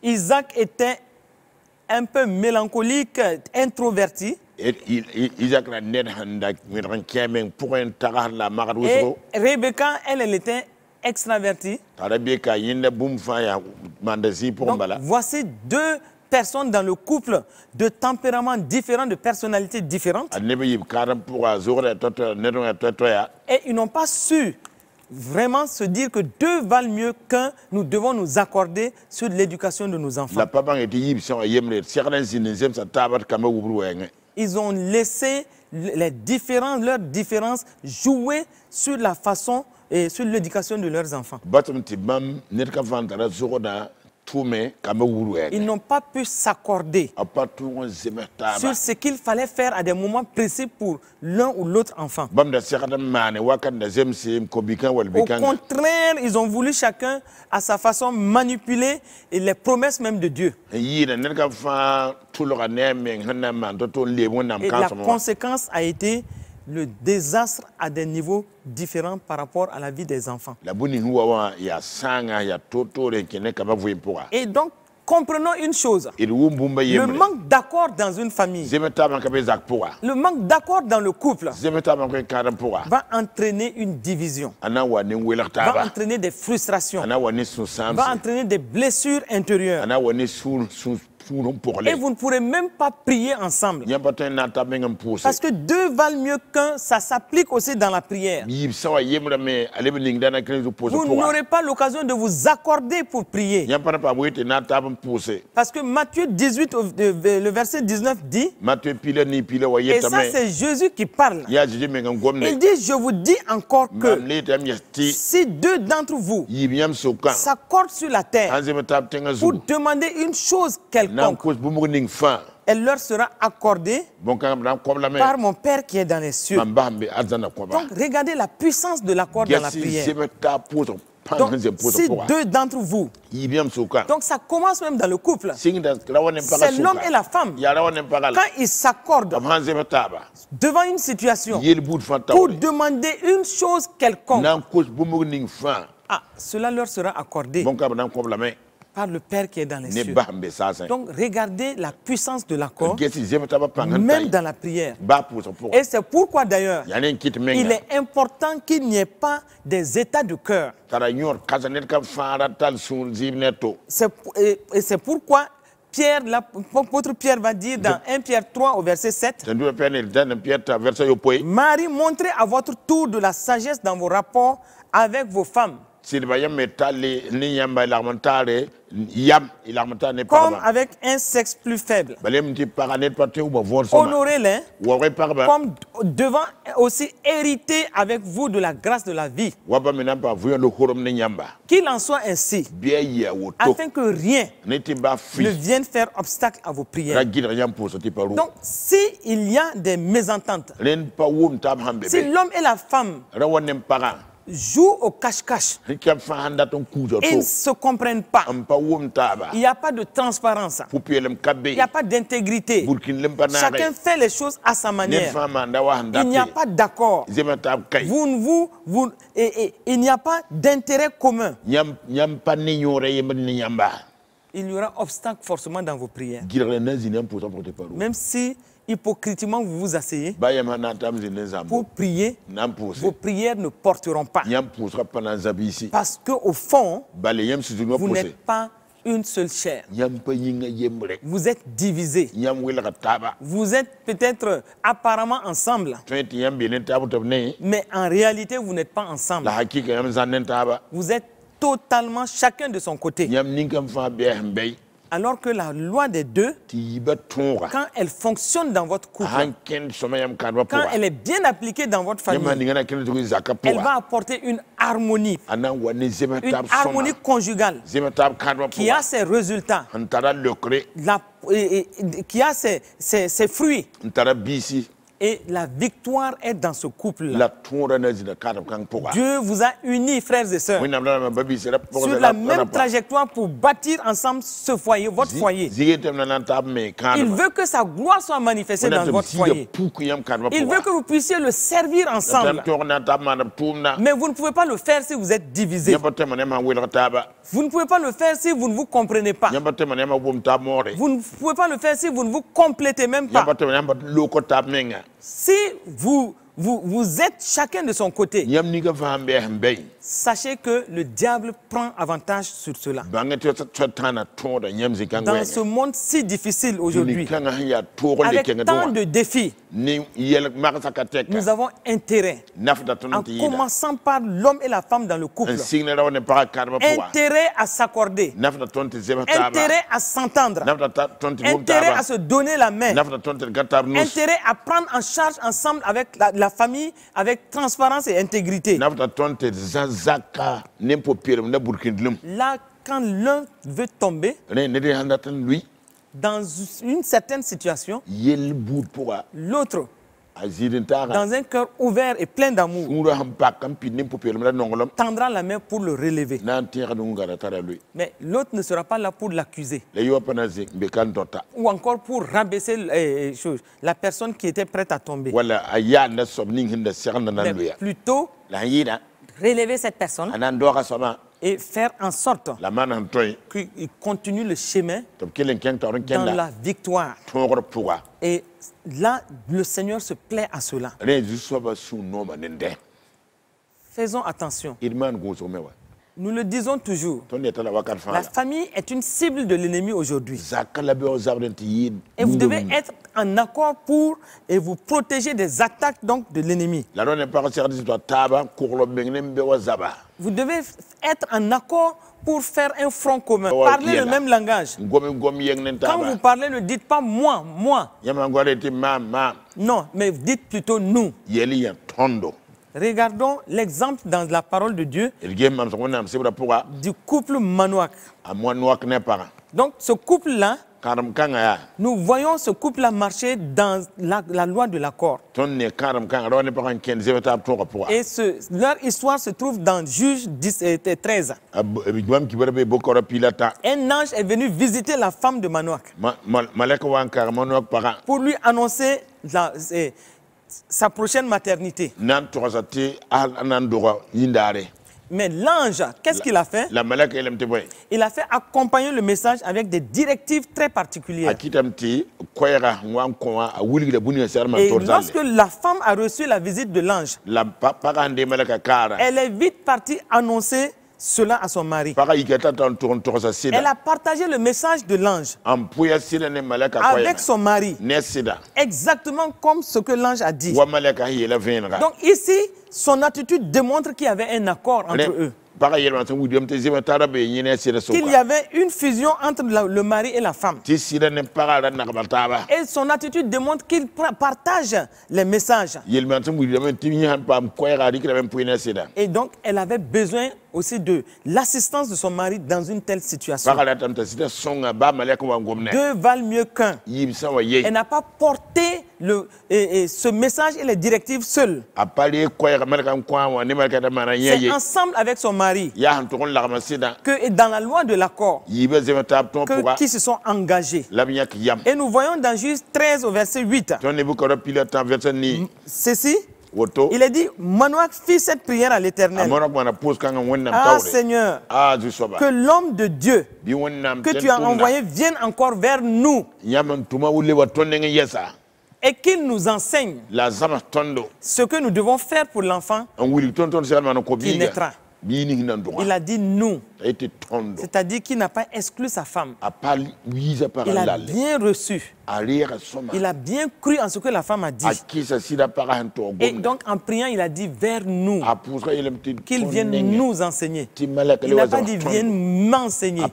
Isaac était un peu mélancolique, introverti. Et Rebecca, elle était extraverti. Donc, voici deux personnes dans le couple de tempéraments différents, de personnalités différentes. Et ils n'ont pas su vraiment se dire que deux valent mieux qu'un. Nous devons nous accorder sur l'éducation de nos enfants. Ils ont laissé leurs différences jouer sur la façon et sur l'éducation de leurs enfants. Ils n'ont pas pu s'accorder sur ce qu'il fallait faire à des moments précis pour l'un ou l'autre enfant. Au contraire, ils ont voulu chacun à sa façon manipuler les promesses même de Dieu. Et la conséquence a été le désastre à des niveaux différents par rapport à la vie des enfants. Et donc, comprenons une chose. Le manque d'accord dans une famille, le manque d'accord dans le couple va entraîner une division, va entraîner des frustrations, va entraîner des blessures intérieures. Et vous ne pourrez même pas prier ensemble. Parce que deux valent mieux qu'un, ça s'applique aussi dans la prière. Vous n'aurez pas l'occasion de vous accorder pour prier. Parce que Matthieu 18, le verset 19 dit, et ça c'est Jésus qui parle. Il dit, je vous dis encore que si deux d'entre vous s'accordent sur la terre pour demander une chose quelconque, elle leur sera accordée par mon Père qui est dans les cieux. Donc, regardez la puissance de l'accord dans la prière. Donc, si deux d'entre vous, donc ça commence même dans le couple, c'est l'homme et la femme, quand ils s'accordent devant une situation pour demander une chose quelconque, cela leur sera accordé par le Père qui est dans les cieux. Donc, regardez la puissance de l'accord, même dans la prière. Et c'est pourquoi d'ailleurs, il est important qu'il n'y ait pas des états de cœur. Et c'est pourquoi Pierre, l'apôtre Pierre va dire dans 1 Pierre 3 au verset 7, Marie, montrez à votre tour de la sagesse dans vos rapports avec vos femmes, comme avec un sexe plus faible. Honorez-les comme devant aussi hériter avec vous de la grâce de la vie. Qu'il en soit ainsi, afin que rien ne vienne faire obstacle à vos prières. Donc, s'il y a des mésententes, si l'homme et la femme jouent au cache-cache, ils ne se comprennent pas, il n'y a pas de transparence, il n'y a pas d'intégrité, chacun fait les choses à sa manière, il n'y a pas d'accord, il n'y a pas d'intérêt commun, il y aura obstacle forcément dans vos prières. Même si hypocritement vous vous asseyez pour prier, vos prières ne porteront pas. Parce qu'au fond, vous n'êtes pas une seule chair. Vous êtes divisés. Vous êtes peut-être apparemment ensemble. Mais en réalité, vous n'êtes pas ensemble. Vous êtes totalement chacun de son côté. Alors que la loi des deux, quand elle fonctionne dans votre couple, quand elle est bien appliquée dans votre famille, elle va apporter une harmonie conjugale qui a ses résultats, qui a ses fruits. Et la victoire est dans ce couple-là. Dieu vous a unis, frères et sœurs, sur la même trajectoire pour bâtir ensemble ce foyer, votre foyer. Il veut que sa gloire soit manifestée dans votre foyer. Il veut que vous puissiez le servir ensemble. Mais vous ne pouvez pas le faire si vous êtes divisés. Vous ne pouvez pas le faire si vous ne vous comprenez pas. Vous ne pouvez pas le faire si vous ne vous complétez même pas. Si vous êtes chacun de son côté, sachez que le diable prend avantage sur cela. Dans ce monde si difficile aujourd'hui, avec tant de défis, nous avons intérêt, en commençant par l'homme et la femme dans le couple, intérêt à s'accorder, intérêt à s'entendre, intérêt à se donner la main, intérêt à prendre en charge ensemble avec la famille, avec transparence et intégrité. Là, quand l'un veut tomber dans une certaine situation, l'autre, dans un cœur ouvert et plein d'amour, tendra la main pour le relever. Mais l'autre ne sera pas là pour l'accuser ou encore pour rabaisser la personne qui était prête à tomber. Mais plutôt relever cette personne et faire en sorte qu'il continue le chemin dans la victoire. Et là, le Seigneur se plaît à cela. Faisons attention. Nous le disons toujours. La famille est une cible de l'ennemi aujourd'hui. Et vous devez être en accord pour et vous protéger des attaques donc de l'ennemi. Vous devez être en accord pour faire un front commun. Parlez le même langage. Quand vous parlez, ne dites pas moi, moi. Non, mais dites plutôt nous. Regardons l'exemple dans la parole de Dieu du couple Manoach. Donc ce couple-là, nous voyons ce couple-là marcher dans la loi de l'accord. Et leur histoire se trouve dans Juge 13. Un ange est venu visiter la femme de Manoach pour lui annoncer sa prochaine maternité. Mais l'ange, qu'est-ce qu'il a fait? Il a fait accompagner le message avec des directives très particulières. Et lorsque la femme a reçu la visite de l'ange, elle est vite partie annoncer cela à son mari. Elle a partagé le message de l'ange avec son mari, exactement comme ce que l'ange a dit. Donc ici, son attitude démontre qu'il y avait un accord entre eux. Qu'il y avait une fusion entre le mari et la femme. Et son attitude démontre qu'il partage les messages. Et donc, elle avait besoin aussi de l'assistance de son mari dans une telle situation. Deux valent mieux qu'un. Elle n'a pas porté ce message et les directives seules. C'est ensemble avec son mari que dans la loi de l'accord qui se sont engagés. Et nous voyons dans Juge 13 au verset 8. Ceci. Il a dit, Manoach fit cette prière à l'Éternel. Ah Seigneur, que l'homme de Dieu que tu as envoyé vienne encore vers nous et qu'il nous enseigne ce que nous devons faire pour l'enfant qui naîtra. Il a dit nous. C'est-à-dire qu'il n'a pas exclu sa femme. Il a bien reçu. Il a bien cru en ce que la femme a dit. Et donc en priant, il a dit vers nous, qu'il vienne nous enseigner. Il n'a pas dit vienne m'enseigner.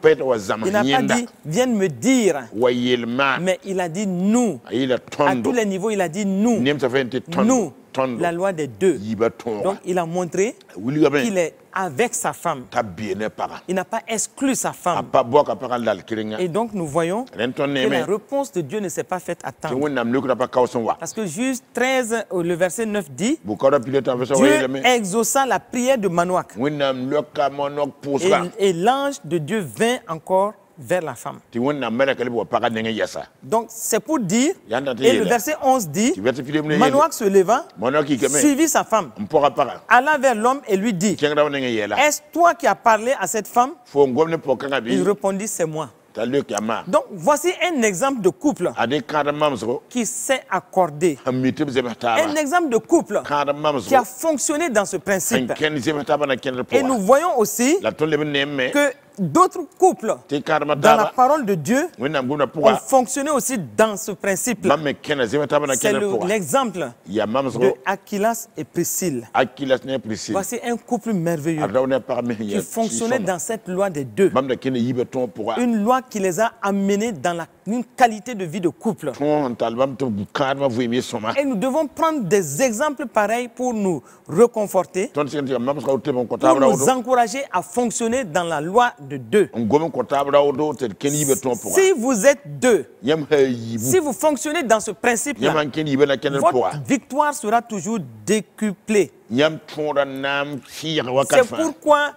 Il n'a pas dit vienne me dire. Mais il a dit nous. À tous les niveaux, il a dit nous. Nous. La loi des deux. Donc il a montré qu'il est avec sa femme. Il n'a pas exclu sa femme. Et donc nous voyons que la réponse de Dieu ne s'est pas faite attendre. Parce que Juge 13, le verset 9 dit, Dieu exauça la prière de Manoach. Et l'ange de Dieu vint encore vers la femme. Donc c'est pour dire, et le verset 11 dit, Manoach se leva, suivit sa femme, alla vers l'homme et lui dit, est-ce toi qui as parlé à cette femme? Il répondit, c'est moi. Donc voici un exemple de couple qui s'est accordé. Un exemple de couple qui a fonctionné dans ce principe. Et nous voyons aussi que d'autres couples dans la parole de Dieu ont fonctionné aussi dans ce principe. C'est l'exemple de Aquilas et Priscille. Voici un couple merveilleux qui fonctionnait dans cette loi des deux. Une loi qui les a amenés dans une qualité de vie de couple. Et nous devons prendre des exemples pareils pour nous réconforter, pour nous encourager à fonctionner dans la loi de deux. Si vous êtes deux, si vous fonctionnez dans ce principe-là, votre victoire sera toujours décuplée. C'est pourquoi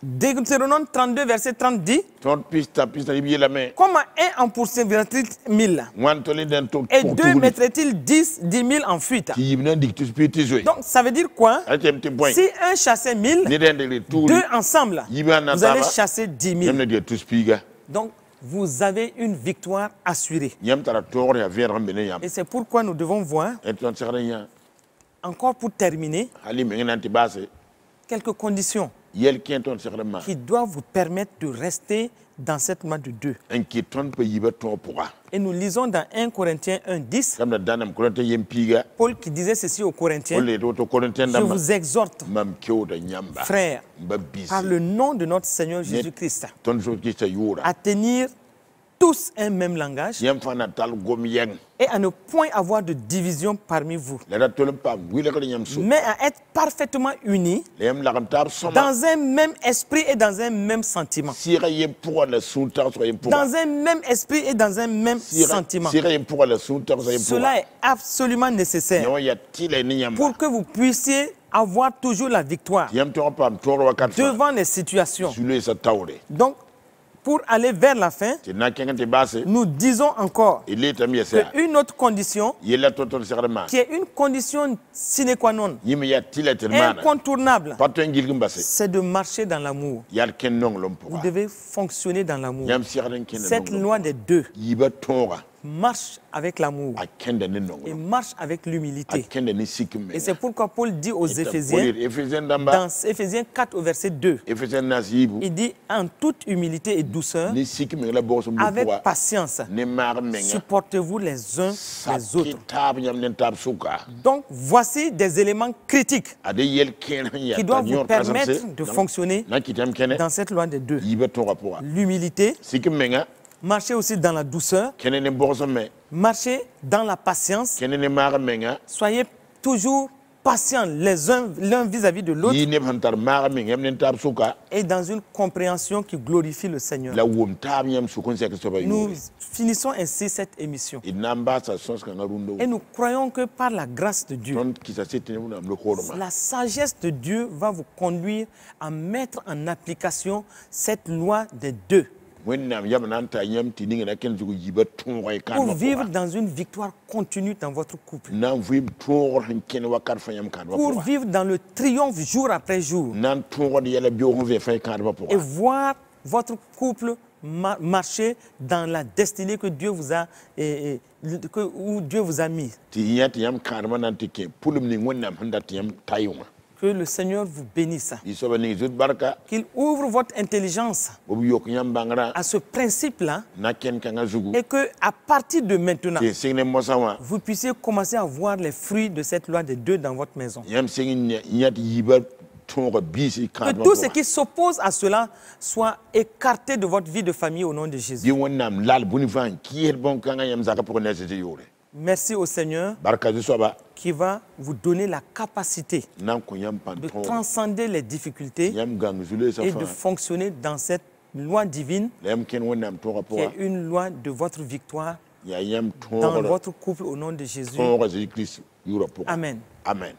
Deutéronome 32, verset 30 dit, comment un en poursuivra-t-il 1000 et deux mettrait-il 10 000 en fuite? Donc ça veut dire quoi? Si un chassait 1000, deux ensemble, vous allez chasser 10 000. Donc vous avez une victoire assurée. Et c'est pourquoi nous devons voir, encore pour terminer, quelques conditions qui doivent vous permettre de rester dans cette loi de deux. Et nous lisons dans 1 Corinthiens 1:10, Paul qui disait ceci aux Corinthiens, je vous exhorte, frères, par le nom de notre Seigneur Jésus-Christ, à tenir tous un même langage et à ne point avoir de division parmi vous, mais à être parfaitement unis dans un même esprit et dans un même sentiment. Dans un même esprit et dans un même sentiment. Cela est absolument nécessaire pour que vous puissiez avoir toujours la victoire devant les situations. Donc, pour aller vers la fin, nous disons encore qu'une autre condition, qui est une condition sine qua non, incontournable, c'est de marcher dans l'amour. Vous devez fonctionner dans l'amour. Cette loi des deux marche avec l'amour et marche avec l'humilité. Et c'est pourquoi Paul dit aux Éphésiens, dans Éphésiens 4 au verset 2, il dit en toute humilité et douceur, avec patience, supportez-vous les uns les autres. Donc voici des éléments critiques qui doivent vous permettre de fonctionner dans cette loi des deux. L'humilité, marchez aussi dans la douceur, marchez dans la patience, soyez toujours patients les uns l'un vis-à-vis de l'autre et dans une compréhension qui glorifie le Seigneur. Nous finissons ainsi cette émission et nous croyons que par la grâce de Dieu, la sagesse de Dieu va vous conduire à mettre en application cette loi des deux, pour vivre dans une victoire continue dans votre couple, pour vivre dans le triomphe jour après jour et voir votre couple marcher dans la destinée que Dieu vous a où Dieu vous a mis. Que le Seigneur vous bénisse. Qu'il ouvre votre intelligence à ce principe-là et que à partir de maintenant, vous puissiez commencer à voir les fruits de cette loi des deux dans votre maison. Que tout ce qui s'oppose à cela soit écarté de votre vie de famille au nom de Jésus. Merci au Seigneur qui va vous donner la capacité de transcender les difficultés et de fonctionner dans cette loi divine qui est une loi de votre victoire dans votre couple au nom de Jésus. Amen. Amen.